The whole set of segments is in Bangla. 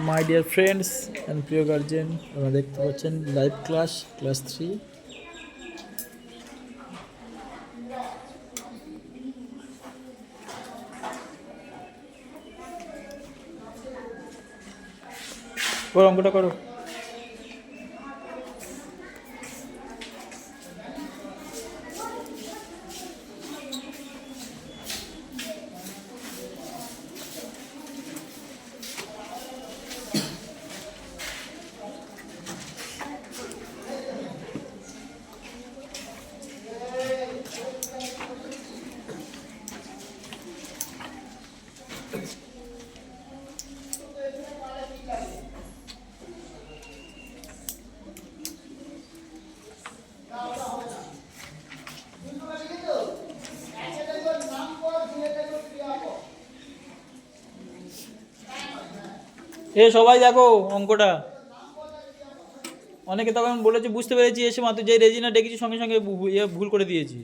মাই ডিয়ার ফ্রেন্ডস অ্যান্ড প্রিয় গার্জেন, আপনারা দেখতে পাচ্ছেন লাইভ ক্লাস 3। করো, অঙ্কটা করো। সবাই দেখো অঙ্কটা। অনেকে তখন বলেছে বুঝতে পেরেছি, এসে মাত্র যে রেজিনা ডেকেছি সঙ্গে সঙ্গে ভুল করে দিয়েছি।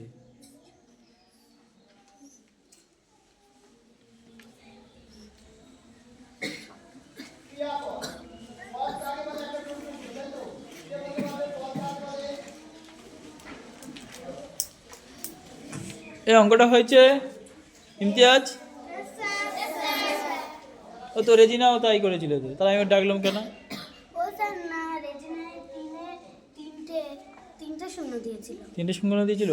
এই অঙ্কটা হয়েছে ইমতিয়াজ। ও তো রেজিনাও তাই করেছিল, তো তাই আমি ডাকলাম কেন? তিনটে শূন্য দিয়েছিল।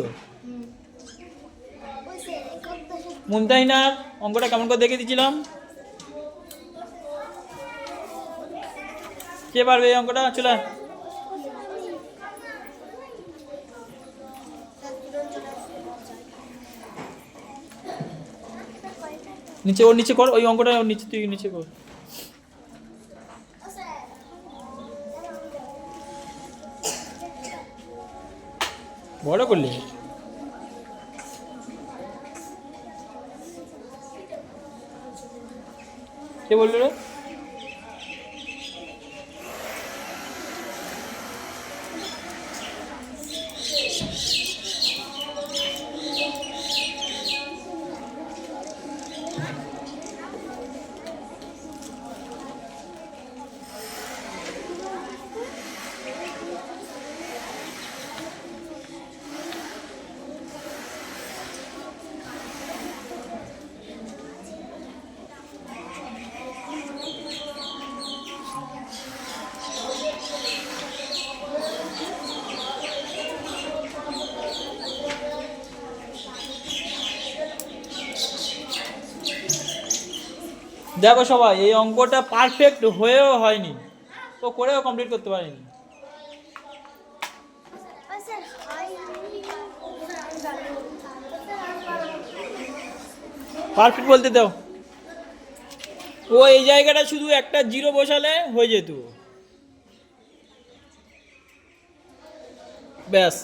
মুমতাহিনার অঙ্কটা কেমন করে দেখে দিয়েছিলাম। কে পারবে এই অঙ্কটা? চলে নিচে, ওর নিচে কর ওই অঙ্কটা, ওর নিচে, তুই নিচে কর। বড় করলে কে বললো রে? দেখো সবাই, এই অঙ্কটা পারফেক্ট হয়েও হয়নি, তো করেও কমপ্লিট করতে পারিনি। পারফেক্ট বলতে দাও। ও এই জায়গাটা শুধু একটা জিরো বসালে হয়ে যেত, ব্যাস।